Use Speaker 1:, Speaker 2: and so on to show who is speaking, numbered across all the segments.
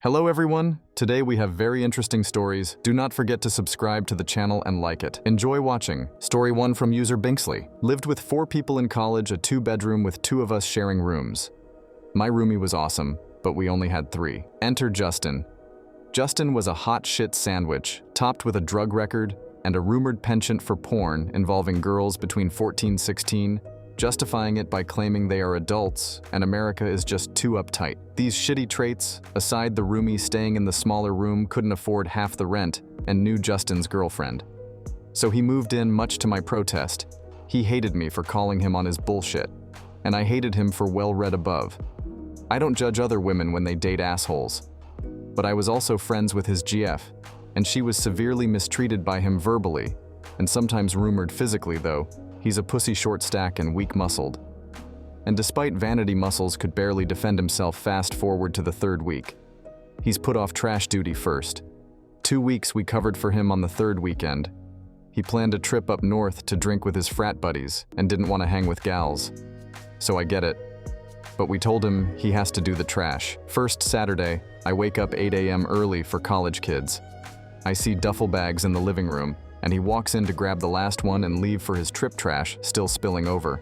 Speaker 1: Hello everyone! Today we have very interesting stories. Do not forget to subscribe to the channel and like it. Enjoy watching. Story 1 from user Binksley. Lived with 4 people in college, a 2-bedroom with 2 of us sharing rooms. My roomie was awesome, but we only had 3. Enter Justin. Justin was a hot shit sandwich, topped with a drug record and a rumored penchant for porn involving girls between 14-16, justifying it by claiming they are adults and America is just too uptight. These shitty traits, aside the roomie staying in the smaller room couldn't afford half the rent and knew Justin's girlfriend. So he moved in much to my protest. He hated me for calling him on his bullshit, and I hated him for well read above. I don't judge other women when they date assholes. But I was also friends with his GF, and she was severely mistreated by him verbally, and sometimes rumored physically though. He's a pussy short stack and weak-muscled. And despite vanity muscles could barely defend himself, fast forward to the 3rd week. He's put off trash duty first. 2 weeks we covered for him on the 3rd weekend. He planned a trip up north to drink with his frat buddies and didn't want to hang with gals. So I get it. But we told him he has to do the trash. First Saturday, I wake up 8 a.m. early for college kids. I see duffel bags in the living room, and he walks in to grab the last one and leave for his trip trash, still spilling over.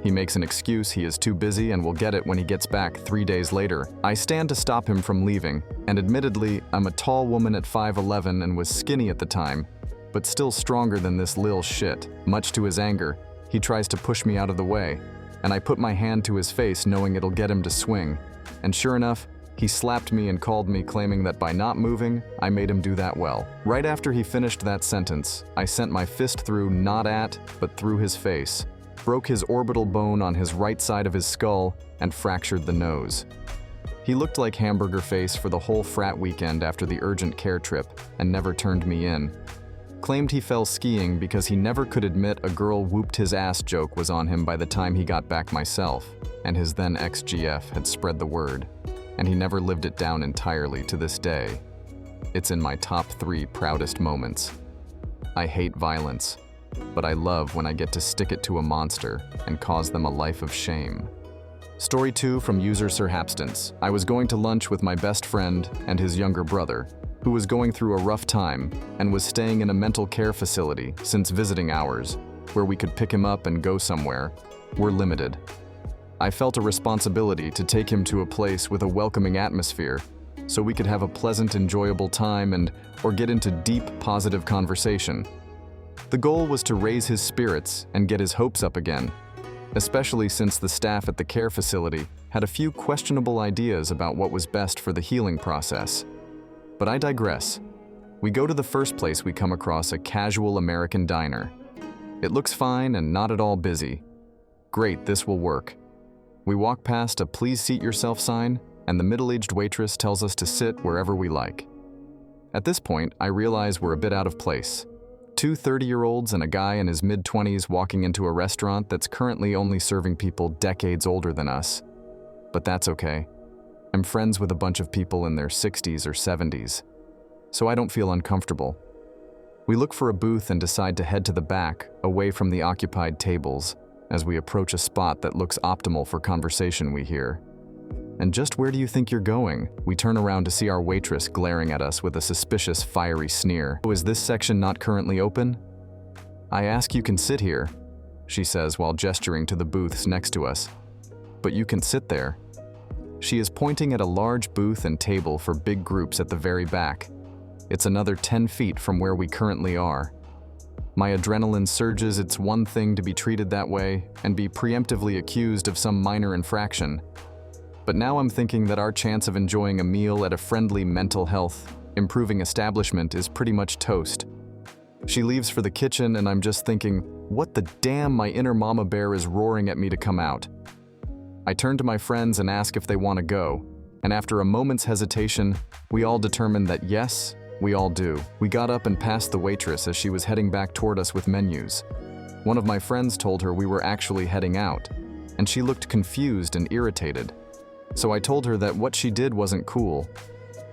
Speaker 1: He makes an excuse he is too busy and will get it when he gets back 3 days later. I stand to stop him from leaving, and admittedly, I'm a tall woman at 5'11" and was skinny at the time, but still stronger than this lil shit. Much to his anger, he tries to push me out of the way, and I put my hand to his face knowing it'll get him to swing. And sure enough, he slapped me and called me, claiming that by not moving, I made him do that well. Right after he finished that sentence, I sent my fist through, not at, but through his face, broke his orbital bone on his right side of his skull, and fractured the nose. He looked like hamburger face for the whole frat weekend after the urgent care trip, and never turned me in. Claimed he fell skiing because he never could admit a girl whooped his ass joke was on him by the time he got back myself, and his then ex-GF had spread the word. And he never lived it down entirely to this day. It's in my top 3 proudest moments. I hate violence, but I love when I get to stick it to a monster and cause them a life of shame. Story 2 from user Sir Hapstance. I was going to lunch with my best friend and his younger brother, who was going through a rough time and was staying in a mental care facility since visiting hours, where we could pick him up and go somewhere, were limited. I felt a responsibility to take him to a place with a welcoming atmosphere so we could have a pleasant, enjoyable time or get into deep, positive conversation. The goal was to raise his spirits and get his hopes up again, especially since the staff at the care facility had a few questionable ideas about what was best for the healing process. But I digress. We go to the first place we come across, a casual American diner. It looks fine and not at all busy. Great, this will work. We walk past a "Please seat yourself" sign, and the middle-aged waitress tells us to sit wherever we like. At this point, I realize we're a bit out of place. 2 30-year-olds and a guy in his mid-20s walking into a restaurant that's currently only serving people decades older than us. But that's okay. I'm friends with a bunch of people in their 60s or 70s, so I don't feel uncomfortable. We look for a booth and decide to head to the back, away from the occupied tables, as we approach a spot that looks optimal for conversation we hear. And just where do you think you're going? We turn around to see our waitress glaring at us with a suspicious, fiery sneer. "Oh, is this section not currently open?" "I ask, you can sit here," she says while gesturing to the booths next to us. "But you can sit there." She is pointing at a large booth and table for big groups at the very back. It's another 10 feet from where we currently are. My adrenaline surges. It's one thing to be treated that way and be preemptively accused of some minor infraction. But now I'm thinking that our chance of enjoying a meal at a friendly mental health improving establishment is pretty much toast. She leaves for the kitchen and I'm just thinking, what the damn, my inner mama bear is roaring at me to come out. I turn to my friends and ask if they want to go, and after a moment's hesitation, we all determine that yes, we all do. We got up and passed the waitress as she was heading back toward us with menus. One of my friends told her we were actually heading out, and she looked confused and irritated. So I told her that what she did wasn't cool.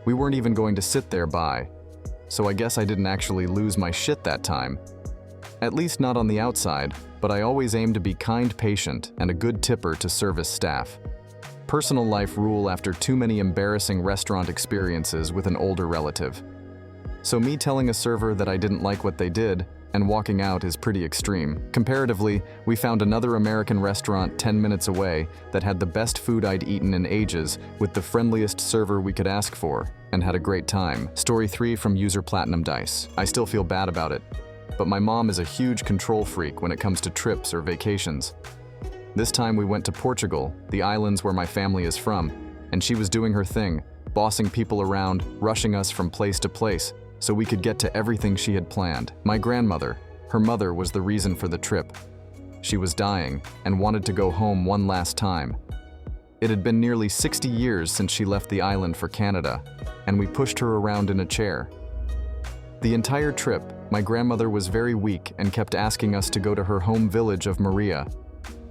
Speaker 1: We weren't even going to sit there by. So I guess I didn't actually lose my shit that time. At least not on the outside, but I always aim to be kind, patient, and a good tipper to service staff. Personal life rule after too many embarrassing restaurant experiences with an older relative. So me telling a server that I didn't like what they did and walking out is pretty extreme. Comparatively, we found another American restaurant 10 minutes away that had the best food I'd eaten in ages with the friendliest server we could ask for, and had a great time. Story 3 from user Platinum Dice. I still feel bad about it, but my mom is a huge control freak when it comes to trips or vacations. This time we went to Portugal, the islands where my family is from, and she was doing her thing, bossing people around, rushing us from place to place, so we could get to everything she had planned. My grandmother, her mother, was the reason for the trip. She was dying and wanted to go home one last time. It had been nearly 60 years since she left the island for Canada, and we pushed her around in a chair. The entire trip, my grandmother was very weak and kept asking us to go to her home village of Maria.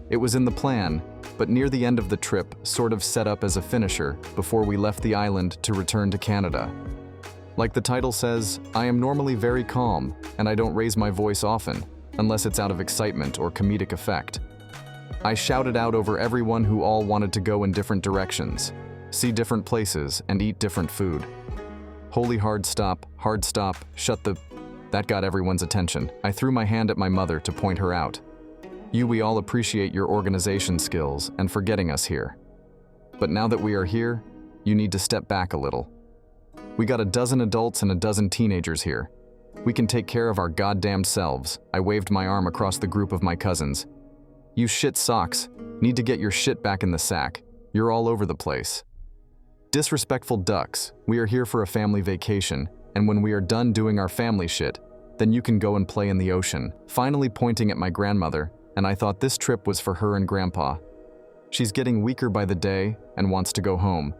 Speaker 1: It was in the plan, but near the end of the trip, sort of set up as a finisher before we left the island to return to Canada. Like the title says, I am normally very calm, and I don't raise my voice often, unless it's out of excitement or comedic effect. I shouted out over everyone who all wanted to go in different directions, see different places, and eat different food. Holy hard stop, shut the... That got everyone's attention. I threw my hand at my mother to point her out. We all appreciate your organization skills and for getting us here. But now that we are here, you need to step back a little. We got a dozen adults and a dozen teenagers here. We can take care of our goddamn selves. I waved my arm across the group of my cousins. You shit socks. Need to get your shit back in the sack. You're all over the place. Disrespectful ducks. We are here for a family vacation, and when we are done doing our family shit, then you can go and play in the ocean. Finally pointing at my grandmother, and I thought this trip was for her and Grandpa. She's getting weaker by the day and wants to go home.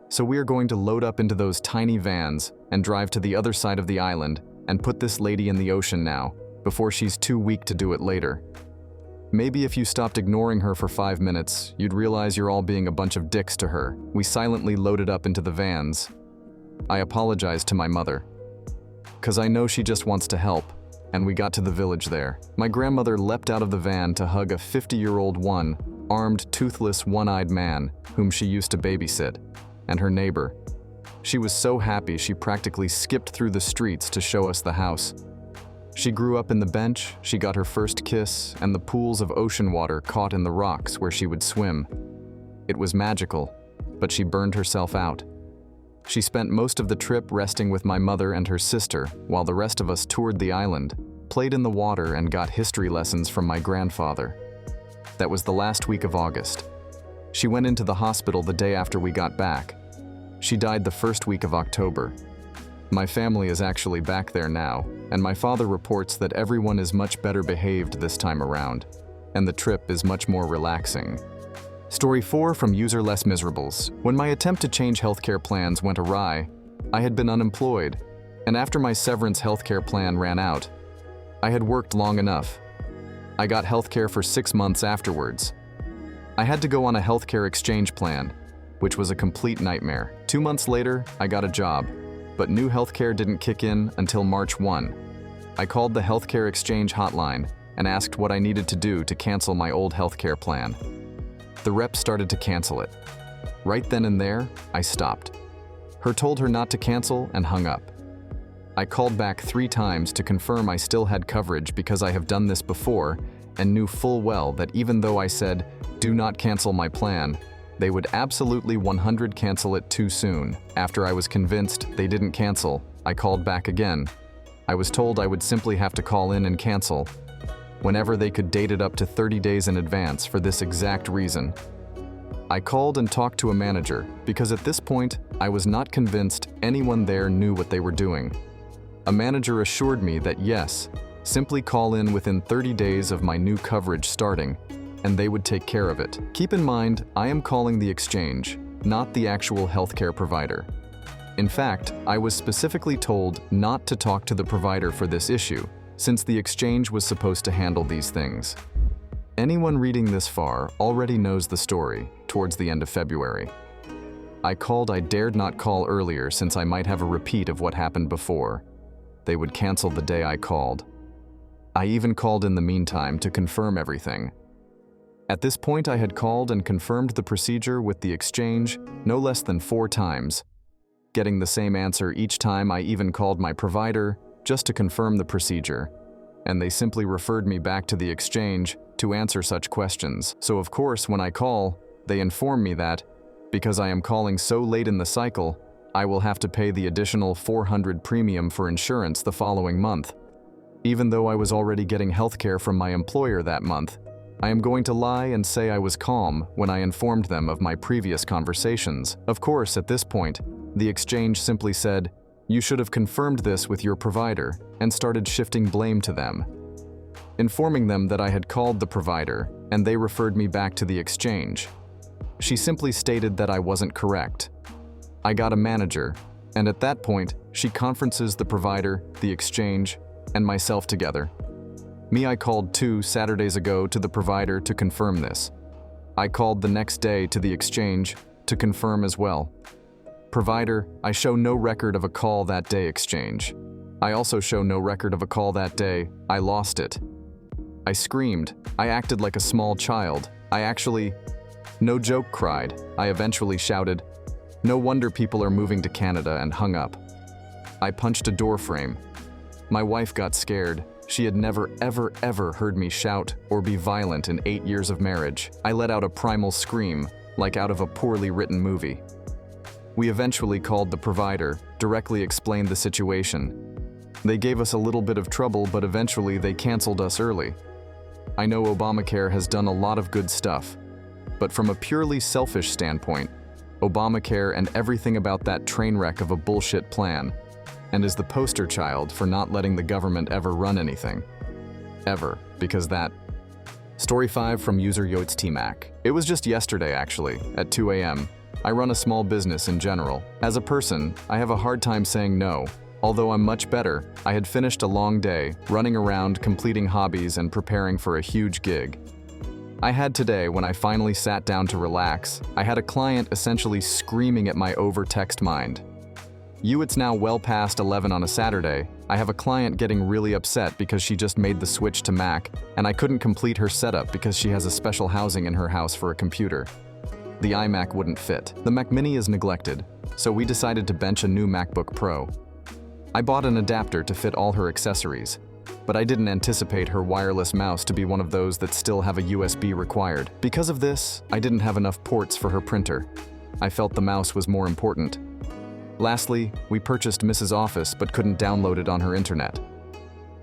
Speaker 1: So we are going to load up into those tiny vans and drive to the other side of the island and put this lady in the ocean now, before she's too weak to do it later. Maybe if you stopped ignoring her for 5 minutes, you'd realize you're all being a bunch of dicks to her. We silently loaded up into the vans. I apologized to my mother, 'cause I know she just wants to help, and we got to the village there. My grandmother leapt out of the van to hug a 50-year-old armed, toothless, one-eyed man whom she used to babysit, and her neighbor. She was so happy she practically skipped through the streets to show us the house. She grew up in the bench, she got her first kiss, and the pools of ocean water caught in the rocks where she would swim. It was magical, but she burned herself out. She spent most of the trip resting with my mother and her sister, while the rest of us toured the island, played in the water, and got history lessons from my grandfather. That was the last week of August. She went into the hospital the day after we got back. She died the first week of October. My family is actually back there now, and my father reports that everyone is much better behaved this time around, and the trip is much more relaxing. Story 4 from user Less Miserables. When my attempt to change healthcare plans went awry, I had been unemployed, and after my severance healthcare plan ran out, I had worked long enough. I got healthcare for 6 months afterwards. I had to go on a healthcare exchange plan, which was a complete nightmare. 2 months later, I got a job, but new healthcare didn't kick in until March 1. I called the healthcare exchange hotline and asked what I needed to do to cancel my old healthcare plan. The rep started to cancel it. Right then and there, I stopped. Her told her not to cancel and hung up. I called back 3 times to confirm I still had coverage because I have done this before and knew full well that even though I said, "Do not cancel my plan," they would absolutely 100% cancel it too soon. After I was convinced they didn't cancel, I called back again. I was told I would simply have to call in and cancel whenever they could date it up to 30 days in advance for this exact reason. I called and talked to a manager because at this point, I was not convinced anyone there knew what they were doing. A manager assured me that yes, simply call in within 30 days of my new coverage starting, and they would take care of it. Keep in mind, I am calling the exchange, not the actual healthcare provider. In fact, I was specifically told not to talk to the provider for this issue, since the exchange was supposed to handle these things. Anyone reading this far already knows the story, towards the end of February. I dared not call earlier since I might have a repeat of what happened before. They would cancel the day I called. I even called in the meantime to confirm everything. At this point, I had called and confirmed the procedure with the exchange no less than 4 times, getting the same answer each time. I even called my provider just to confirm the procedure, and they simply referred me back to the exchange to answer such questions. So of course, when I call, they inform me that, because I am calling so late in the cycle, I will have to pay the additional $400 premium for insurance the following month. Even though I was already getting healthcare from my employer that month, I am going to lie and say I was calm when I informed them of my previous conversations. Of course, at this point, the exchange simply said, "You should have confirmed this with your provider," and started shifting blame to them, informing them that I had called the provider and they referred me back to the exchange. She simply stated that I wasn't correct. I got a manager, and at that point, she conferences the provider, the exchange, and myself together. I called 2 Saturdays ago to the provider to confirm this. I called the next day to the exchange to confirm as well. Provider, I show no record of a call that day. Exchange, I also show no record of a call that day. I lost it. I screamed. I acted like a small child. I actually, no joke, cried. I eventually shouted, "No wonder people are moving to Canada," and hung up. I punched a door frame. My wife got scared. She had never ever heard me shout or be violent in 8 years of marriage. I let out a primal scream, like out of a poorly written movie. We eventually called the provider, directly explained the situation. They gave us a little bit of trouble, but eventually they canceled us early. I know Obamacare has done a lot of good stuff, but from a purely selfish standpoint, Obamacare and everything about that train wreck of a bullshit plan, and is the poster child for not letting the government ever run anything. Ever, because that. Story 5 from user Yoitz T-Mac. It was just yesterday actually, at 2 a.m. I run a small business in general. As a person, I have a hard time saying no. Although I'm much better, I had finished a long day, running around, completing hobbies, and preparing for a huge gig. I had today, when I finally sat down to relax, I had a client essentially screaming at my over-text mind. It's now well past 11 on a Saturday. I have a client getting really upset because she just made the switch to Mac, and I couldn't complete her setup because she has a special housing in her house for a computer. The iMac wouldn't fit. The Mac Mini is neglected, so we decided to bench a new MacBook Pro. I bought an adapter to fit all her accessories, but I didn't anticipate her wireless mouse to be one of those that still have a USB required. Because of this, I didn't have enough ports for her printer. I felt the mouse was more important. Lastly, we purchased Mrs. Office but couldn't download it on her internet.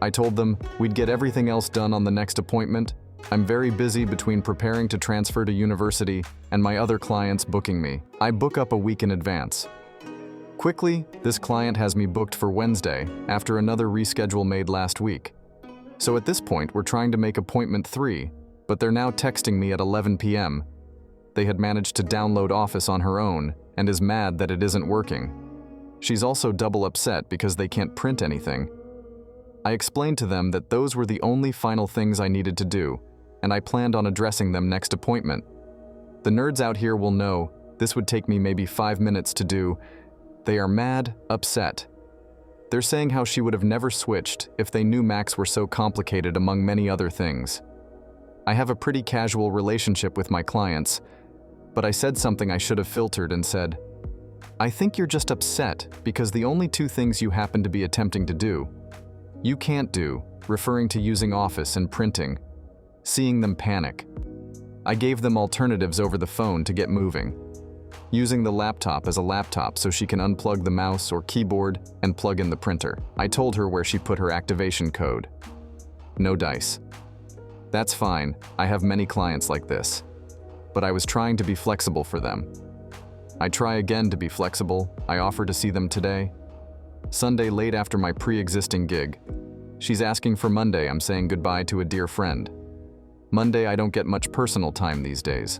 Speaker 1: I told them we'd get everything else done on the next appointment. I'm very busy between preparing to transfer to university and my other clients booking me. I book up a week in advance. Quickly, this client has me booked for Wednesday after another reschedule made last week. So at this point, we're trying to make appointment 3, but they're now texting me at 11 p.m. They had managed to download Office on her own and is mad that it isn't working. She's also double upset because they can't print anything. I explained to them that those were the only final things I needed to do, and I planned on addressing them next appointment. The nerds out here will know this would take me maybe 5 minutes to do. They are mad, upset. They're saying how she would have never switched if they knew Macs were so complicated, among many other things. I have a pretty casual relationship with my clients, but I said something I should have filtered and said, "I think you're just upset because the only 2 things you happen to be attempting to do, you can't do," referring to using Office and printing. Seeing them panic. I gave them alternatives over the phone to get moving. Using the laptop as a laptop so she can unplug the mouse or keyboard and plug in the printer. I told her where she put her activation code. No dice. That's fine, I have many clients like this. But I was trying to be flexible for them. I try again to be flexible. I offer to see them today. Sunday late after my pre-existing gig. She's asking for Monday. I'm saying goodbye to a dear friend. Monday I don't get much personal time these days.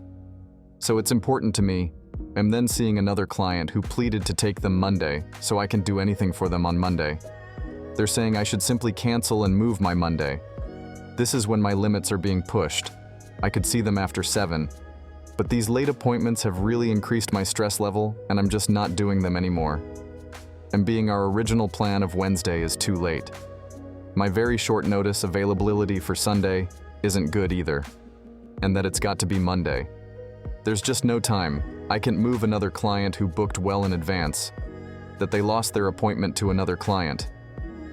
Speaker 1: So it's important to me. I'm then seeing another client who pleaded to take them Monday so I can do anything for them on Monday. They're saying I should simply cancel and move my Monday. This is when my limits are being pushed. I could see them after 7. But these late appointments have really increased my stress level, and I'm just not doing them anymore. And being our original plan of Wednesday is too late. My very short notice availability for Sunday isn't good either. and that it's got to be Monday. There's just no time. I can't move another client who booked well in advance, that they lost their appointment to another client.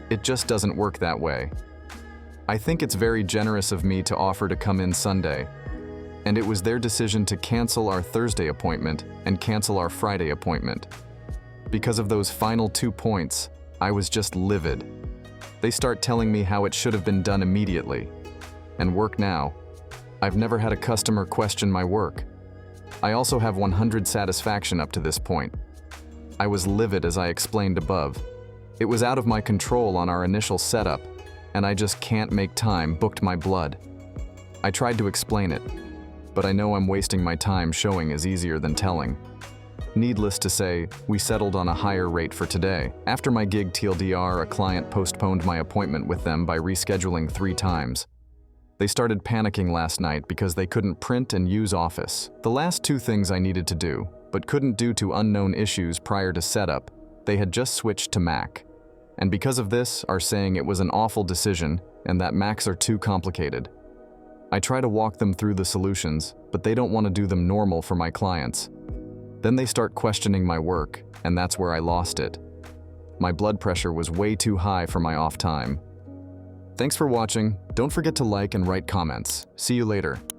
Speaker 1: It just doesn't work that way. I think it's very generous of me to offer to come in Sunday, and it was their decision to cancel our Thursday appointment and cancel our Friday appointment. Because of those final 2 points, I was just livid. They start telling me how it should have been done immediately. And work now. I've never had a customer question my work. I also have 100 satisfaction up to this point. I was livid as I explained above. It was out of my control on our initial setup, and I just can't make time, booked my blood. I tried to explain it, but I know I'm wasting my time. Showing is easier than telling. Needless to say, we settled on a higher rate for today. After my gig TLDR, a client postponed my appointment with them by rescheduling 3 times. They started panicking last night because they couldn't print and use Office. The last 2 things I needed to do, but couldn't due to unknown issues prior to setup, they had just switched to Mac. And because of this, are saying it was an awful decision and that Macs are too complicated. I try to walk them through the solutions, but they don't want to do them normal for my clients. Then they start questioning my work, and that's where I lost it. My blood pressure was way too high for my off time. Thanks for watching. Don't forget to like and write comments. See you later.